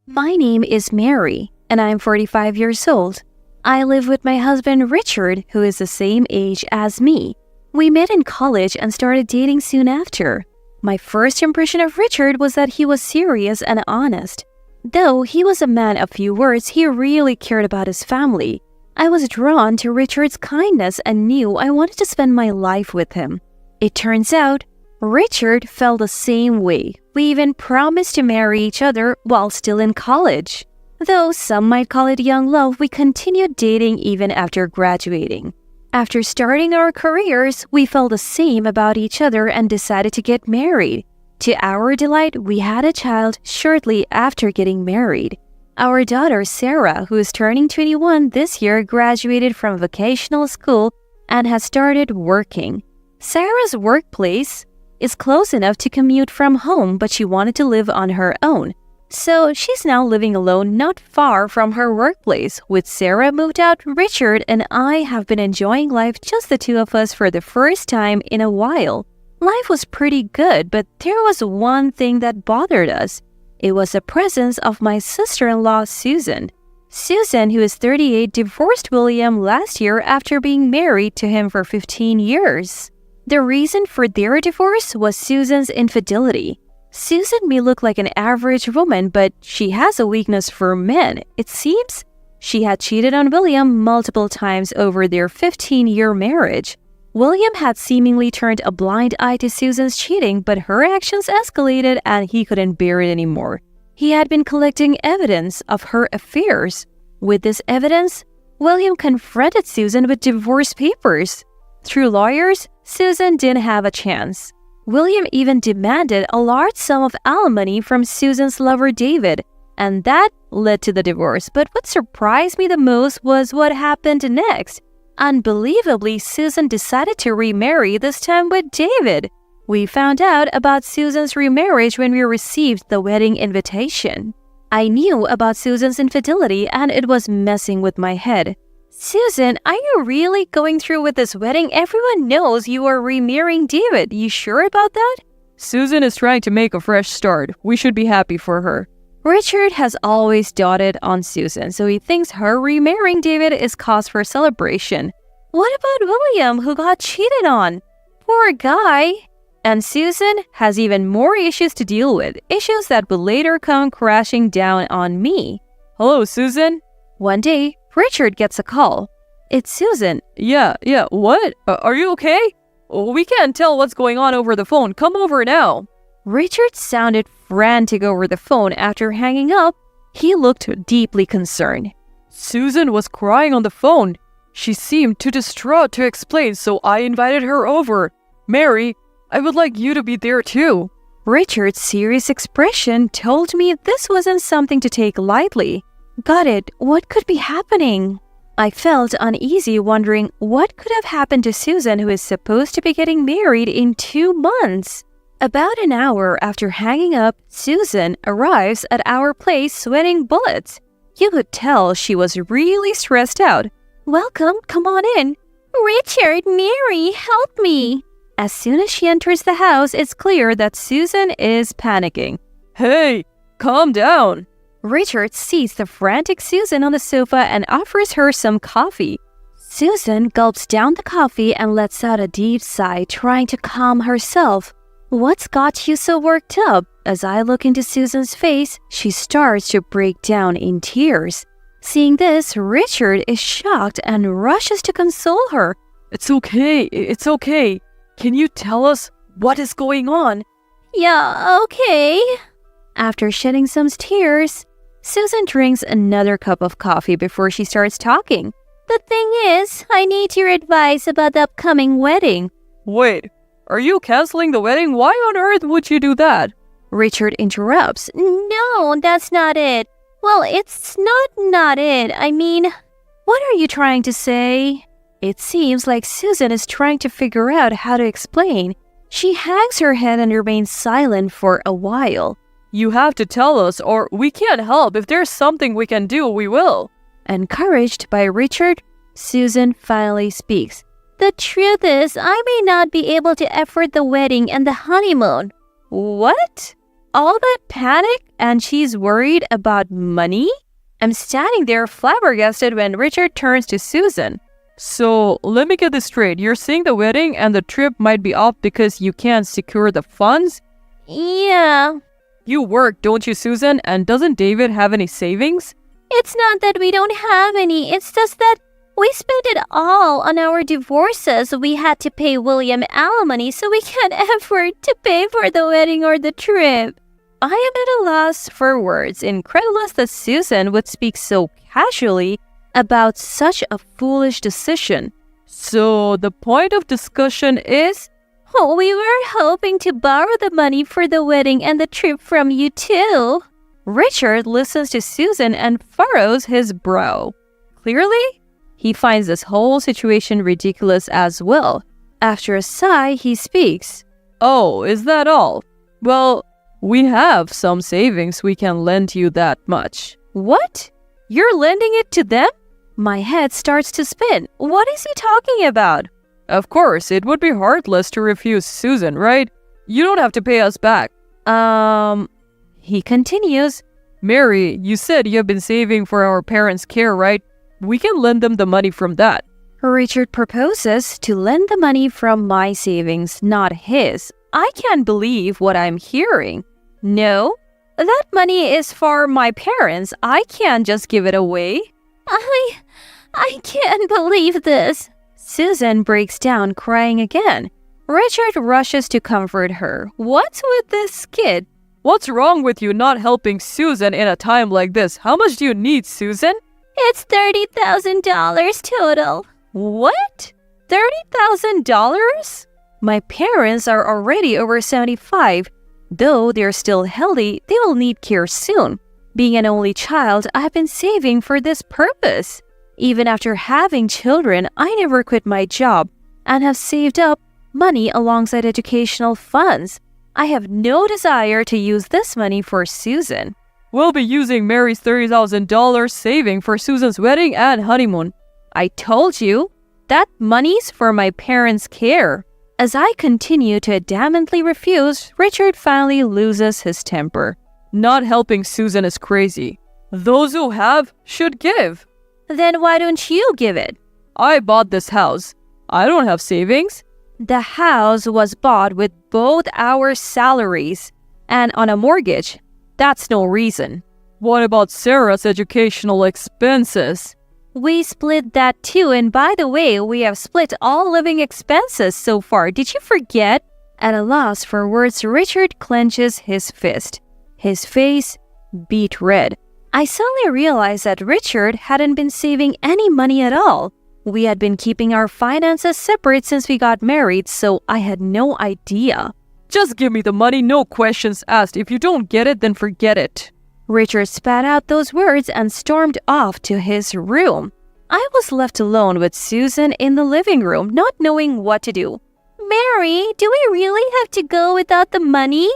My name is Mary, and I'm 45 years old. I live with my husband Richard, who is the same age as me. We met in college and started dating soon after. My first impression of Richard was that he was serious and honest. Though he was a man of few words, he really cared about his family. I was drawn to Richard's kindness and knew I wanted to spend my life with him. It turns out, Richard felt the same way. We even promised to marry each other while still in college. Though some might call it young love, we continued dating even after graduating. After starting our careers, we felt the same about each other and decided to get married. To our delight, we had a child shortly after getting married. Our daughter Sarah, who is turning 21 this year, graduated from vocational school and has started working. Sarah's workplace is close enough to commute from home, but she wanted to live on her own. So she's now living alone not far from her workplace. With Sarah moved out, Richard and I have been enjoying life, just the two of us, for the first time in a while. Life was pretty good, but there was one thing that bothered us. It was the presence of my sister-in-law, Susan. Susan, who is 38, divorced William last year after being married to him for 15 years. The reason for their divorce was Susan's infidelity. Susan may look like an average woman, but she has a weakness for men. It seems she had cheated on William multiple times over their 15-year marriage. William had seemingly turned a blind eye to Susan's cheating, but her actions escalated and he couldn't bear it anymore. He had been collecting evidence of her affairs. With this evidence, William confronted Susan with divorce papers. Through lawyers, Susan didn't have a chance. William even demanded a large sum of alimony from Susan's lover David, and that led to the divorce. But what surprised me the most was what happened next. Unbelievably, Susan decided to remarry, this time with David. We found out about Susan's remarriage when we received the wedding invitation. I knew about Susan's infidelity and it was messing with my head. Susan, are you really going through with this wedding? Everyone knows you are remarrying David. You sure about that? Susan is trying to make a fresh start. We should be happy for her. Richard has always doted on Susan, so he thinks her remarrying David is cause for celebration. What about William, who got cheated on? Poor guy. And Susan has even more issues to deal with, issues that will later come crashing down on me. Hello, Susan? One day, Richard gets a call. It's Susan. Yeah, what? Are you okay? We can't tell what's going on over the phone. Come over now. Richard sounded frantic over the phone. After hanging up, he looked deeply concerned. Susan was crying on the phone. She seemed too distraught to explain, so I invited her over. Mary, I would like you to be there too. Richard's serious expression told me this wasn't something to take lightly. Got it. What could be happening? I felt uneasy, wondering what could have happened to Susan, who is supposed to be getting married in 2 months. About an hour after hanging up, Susan arrives at our place sweating bullets. You could tell she was really stressed out. Welcome, come on in. Richard, Mary, help me. As soon as she enters the house, it's clear that Susan is panicking. Hey, calm down. Richard sees the frantic Susan on the sofa and offers her some coffee. Susan gulps down the coffee and lets out a deep sigh, trying to calm herself. What's got you so worked up? As I look into Susan's face, she starts to break down in tears. Seeing this, Richard is shocked and rushes to console her. It's okay. Can you tell us what is going on? Yeah, okay. After shedding some tears, Susan drinks another cup of coffee before she starts talking. The thing is, I need your advice about the upcoming wedding. Wait, are you canceling the wedding? Why on earth would you do that? Richard interrupts. No, that's not it. Well, it's not it. I mean, what are you trying to say? It seems like Susan is trying to figure out how to explain. She hangs her head and remains silent for a while. You have to tell us, or we can't help. If there's something we can do, we will. Encouraged by Richard, Susan finally speaks. The truth is, I may not be able to afford the wedding and the honeymoon. What? All that panic and she's worried about money? I'm standing there flabbergasted when Richard turns to Susan. So, let me get this straight. You're saying the wedding and the trip might be off because you can't secure the funds? Yeah. You work, don't you, Susan? And doesn't David have any savings? It's not that we don't have any. It's just that we spent it all on our divorces. We had to pay William alimony, so we can't afford to pay for the wedding or the trip. I am at a loss for words, incredulous that Susan would speak so casually about such a foolish decision. So, the point of discussion is? Oh, we were hoping to borrow the money for the wedding and the trip from you too. Richard listens to Susan and furrows his brow. Clearly, he finds this whole situation ridiculous as well. After a sigh, he speaks. Oh, is that all? Well, we have some savings. We can lend you that much. What? You're lending it to them? My head starts to spin. What is he talking about? Of course, it would be heartless to refuse Susan, right? You don't have to pay us back. He continues. Mary, you said you have been saving for our parents' care, right? We can lend them the money from that. Richard proposes to lend the money from my savings, not his. I can't believe what I'm hearing. No, that money is for my parents. I can't just give it away. I can't believe this. Susan breaks down crying again. Richard rushes to comfort her. What's with this kid? What's wrong with you not helping Susan in a time like this? How much do you need, Susan? It's $30,000 total. What? $30,000? My parents are already over 75. Though they're still healthy, they will need care soon. Being an only child, I've been saving for this purpose. Even after having children, I never quit my job and have saved up money alongside educational funds. I have no desire to use this money for Susan. We'll be using Mary's $30,000 saving for Susan's wedding and honeymoon. I told you, that money's for my parents' care. As I continue to adamantly refuse, Richard finally loses his temper. Not helping Susan is crazy. Those who have should give. Then why don't you give it? I bought this house. I don't have savings. The house was bought with both our salaries and on a mortgage. That's no reason. What about Sarah's educational expenses? We split that too, and by the way, we have split all living expenses so far. Did you forget? At a loss for words, Richard clenches his fist. His face beat red. I suddenly realized that Richard hadn't been saving any money at all. We had been keeping our finances separate since we got married, so I had no idea. Just give me the money, no questions asked. If you don't get it, then forget it. Richard spat out those words and stormed off to his room. I was left alone with Susan in the living room, not knowing what to do. Mary, do we really have to go without the money?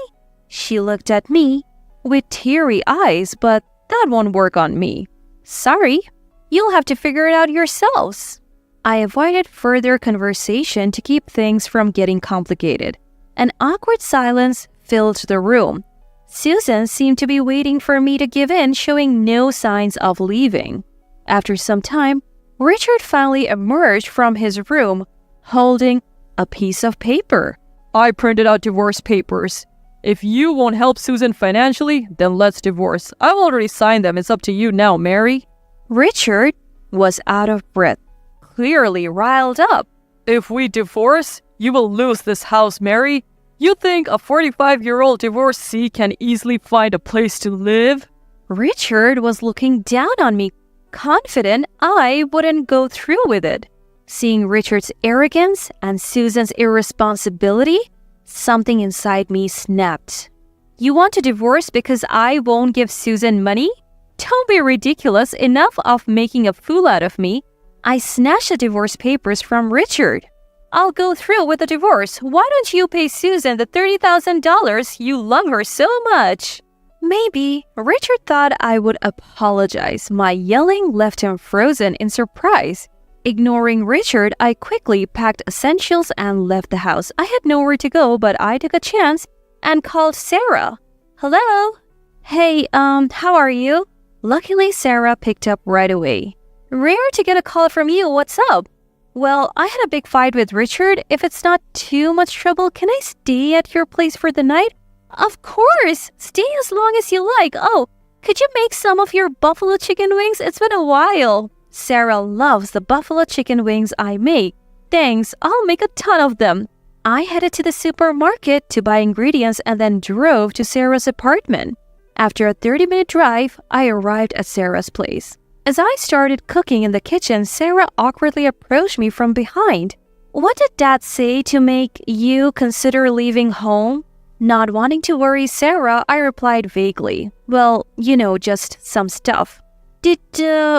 She looked at me with teary eyes, but that won't work on me. Sorry, you'll have to figure it out yourselves. I avoided further conversation to keep things from getting complicated. An awkward silence filled the room. Susan seemed to be waiting for me to give in, showing no signs of leaving. After some time, Richard finally emerged from his room, holding a piece of paper. I printed out divorce papers. If you won't help Susan financially, then let's divorce. I've already signed them. It's up to you now, Mary. Richard was out of breath, clearly riled up. If we divorce, you will lose this house, Mary. You think a 45-year-old divorcee can easily find a place to live? Richard was looking down on me, confident I wouldn't go through with it. Seeing Richard's arrogance and Susan's irresponsibility, something inside me snapped. You want to divorce because I won't give Susan money? Don't be ridiculous. Enough of making a fool out of me. I snatched the divorce papers from Richard. I'll go through with the divorce. Why don't you pay Susan the $30,000 you love her so much? Maybe Richard thought I would apologize. My yelling left him frozen in surprise. Ignoring Richard, I quickly packed essentials and left the house. I had nowhere to go, but I took a chance and called Sarah. Hello? Hey, how are you? Luckily, Sarah picked up right away. Rare to get a call from you. What's up? Well, I had a big fight with Richard. If it's not too much trouble, can I stay at your place for the night? Of course! Stay as long as you like. Oh, could you make some of your buffalo chicken wings? It's been a while. Sarah loves the buffalo chicken wings I make. Thanks, I'll make a ton of them. I headed to the supermarket to buy ingredients and then drove to Sarah's apartment. After a 30-minute drive, I arrived at Sarah's place. As I started cooking in the kitchen, Sarah awkwardly approached me from behind. What did Dad say to make you consider leaving home? Not wanting to worry Sarah, I replied vaguely. Well, just some stuff. Did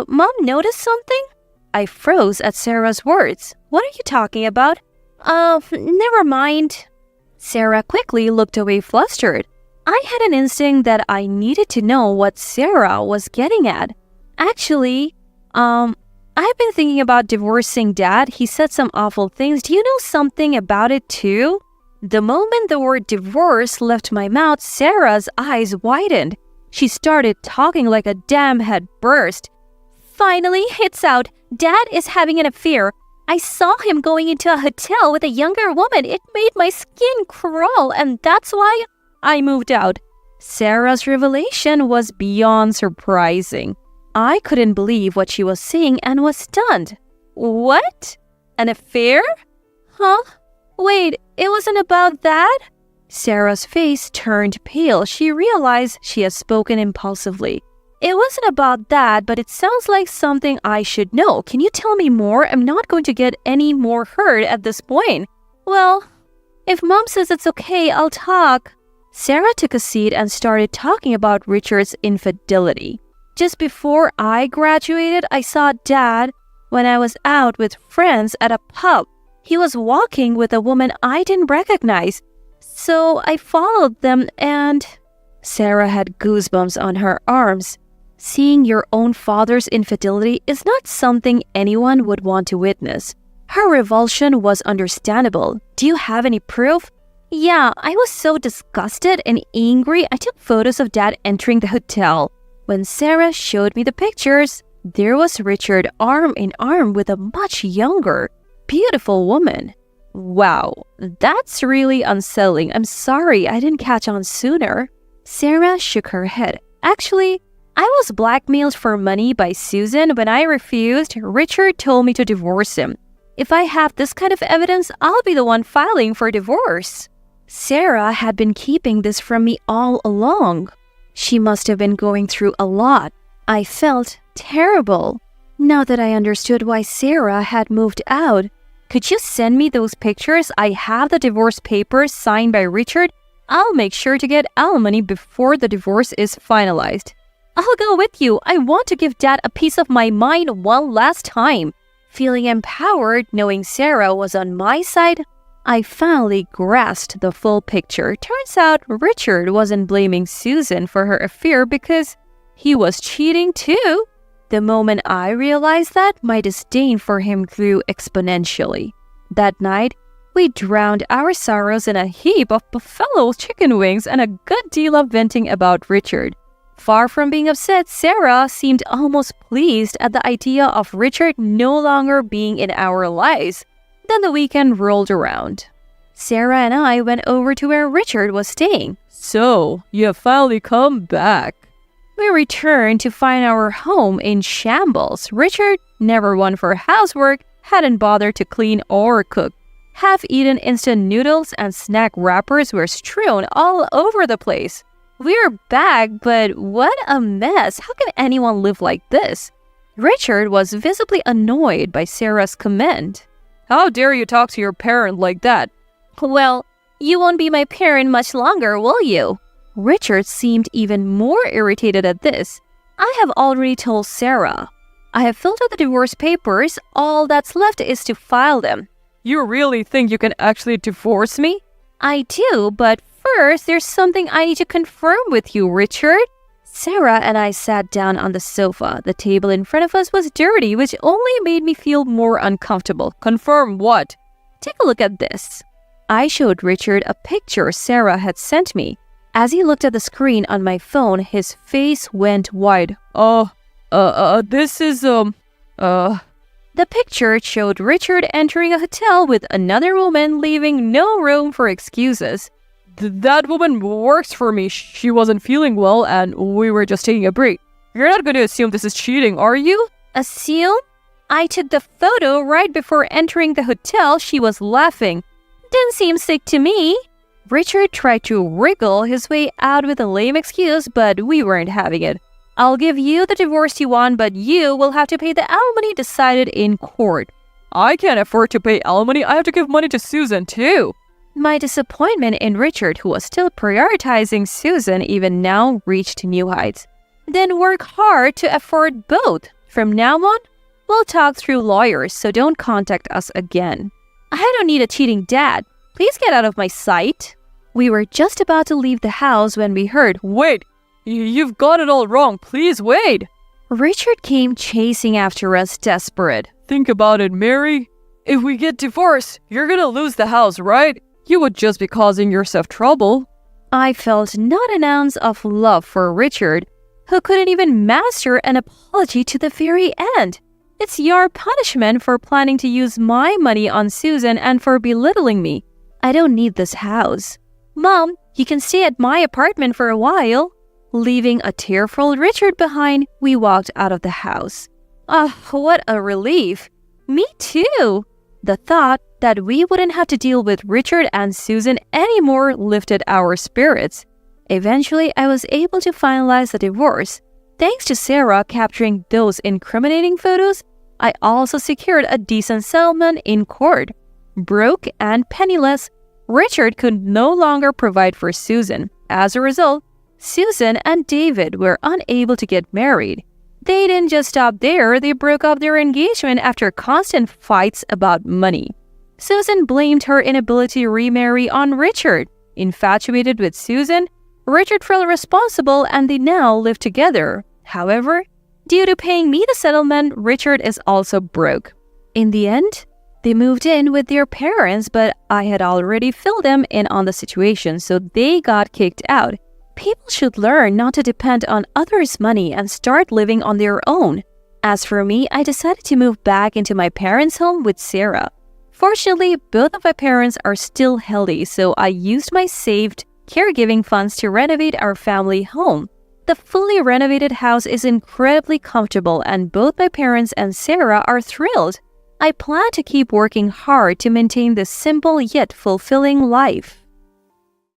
Mom notice something? I froze at Sarah's words. What are you talking about? Never mind. Sarah quickly looked away flustered. I had an instinct that I needed to know what Sarah was getting at. Actually, I've been thinking about divorcing Dad. He said some awful things. Do you know something about it too? The moment the word divorce left my mouth, Sarah's eyes widened. She started talking like a dam had burst. Finally, it's out. Dad is having an affair. I saw him going into a hotel with a younger woman. It made my skin crawl, and that's why I moved out. Sarah's revelation was beyond surprising. I couldn't believe what she was saying and was stunned. What? An affair? Huh? Wait, it wasn't about that? Sarah's face turned pale. She realized she had spoken impulsively. It wasn't about that, but it sounds like something I should know. Can you tell me more? I'm not going to get any more hurt at this point. Well, if Mom says it's okay, I'll talk. Sarah took a seat and started talking about Richard's infidelity. Just before I graduated, I saw Dad when I was out with friends at a pub. He was walking with a woman I didn't recognize. So I followed them and... Sarah had goosebumps on her arms. Seeing your own father's infidelity is not something anyone would want to witness. Her revulsion was understandable. Do you have any proof? Yeah, I was so disgusted and angry, I took photos of Dad entering the hotel. When Sarah showed me the pictures, there was Richard arm in arm with a much younger, beautiful woman. Wow, that's really unsettling. I'm sorry I didn't catch on sooner. Sarah shook her head. Actually, I was blackmailed for money by Susan. When I refused, Richard told me to divorce him. If I have this kind of evidence, I'll be the one filing for divorce. Sarah had been keeping this from me all along. She must have been going through a lot. I felt terrible. Now that I understood why Sarah had moved out, could you send me those pictures? I have the divorce papers signed by Richard. I'll make sure to get alimony before the divorce is finalized. I'll go with you. I want to give Dad a piece of my mind one last time. Feeling empowered, knowing Sarah was on my side, I finally grasped the full picture. Turns out Richard wasn't blaming Susan for her affair because he was cheating too. The moment I realized that, my disdain for him grew exponentially. That night, we drowned our sorrows in a heap of buffalo chicken wings and a good deal of venting about Richard. Far from being upset, Sarah seemed almost pleased at the idea of Richard no longer being in our lives. Then the weekend rolled around. Sarah and I went over to where Richard was staying. So, you have finally come back. We returned to find our home in shambles. Richard, never one for housework, hadn't bothered to clean or cook. Half-eaten instant noodles and snack wrappers were strewn all over the place. We're back, but what a mess. How can anyone live like this? Richard was visibly annoyed by Sarah's comment. How dare you talk to your parent like that? Well, you won't be my parent much longer, will you? Richard seemed even more irritated at this. I have already told Sarah. I have filled out the divorce papers. All that's left is to file them. You really think you can actually divorce me? I do, but first, there's something I need to confirm with you, Richard. Sarah and I sat down on the sofa. The table in front of us was dirty, which only made me feel more uncomfortable. Confirm what? Take a look at this. I showed Richard a picture Sarah had sent me. As he looked at the screen on my phone, his face went wide. This is, The picture showed Richard entering a hotel with another woman, leaving no room for excuses. That woman works for me. She wasn't feeling well and we were just taking a break. You're not going to assume this is cheating, are you? Assume? I took the photo right before entering the hotel. She was laughing. Didn't seem sick to me. Richard tried to wriggle his way out with a lame excuse, but we weren't having it. I'll give you the divorce you want, but you will have to pay the alimony decided in court. I can't afford to pay alimony. I have to give money to Susan too. My disappointment in Richard, who was still prioritizing Susan, even now reached new heights. Then work hard to afford both. From now on, we'll talk through lawyers, so don't contact us again. I don't need a cheating dad. Please get out of my sight. We were just about to leave the house when we heard, Wait, you've got it all wrong. Please wait. Richard came chasing after us, desperate. Think about it, Mary. If we get divorced, you're gonna lose the house, right? You would just be causing yourself trouble. I felt not an ounce of love for Richard, who couldn't even master an apology to the very end. It's your punishment for planning to use my money on Susan and for belittling me. I don't need this house. Mom, you can stay at my apartment for a while. Leaving a tearful Richard behind, we walked out of the house. What a relief. Me too. The thought that we wouldn't have to deal with Richard and Susan anymore lifted our spirits. Eventually, I was able to finalize the divorce. Thanks to Sarah capturing those incriminating photos, I also secured a decent settlement in court. Broke and penniless, Richard could no longer provide for Susan. As a result, Susan and David were unable to get married. They didn't just stop there, they broke up their engagement after constant fights about money. Susan blamed her inability to remarry on Richard. Infatuated with Susan, Richard felt responsible and they now live together. However, due to paying me the settlement, Richard is also broke. In the end, they moved in with their parents, but I had already filled them in on the situation, so they got kicked out. People should learn not to depend on others' money and start living on their own. As for me, I decided to move back into my parents' home with Sarah. Fortunately, both of my parents are still healthy, so I used my saved caregiving funds to renovate our family home. The fully renovated house is incredibly comfortable and both my parents and Sarah are thrilled. I plan to keep working hard to maintain this simple yet fulfilling life.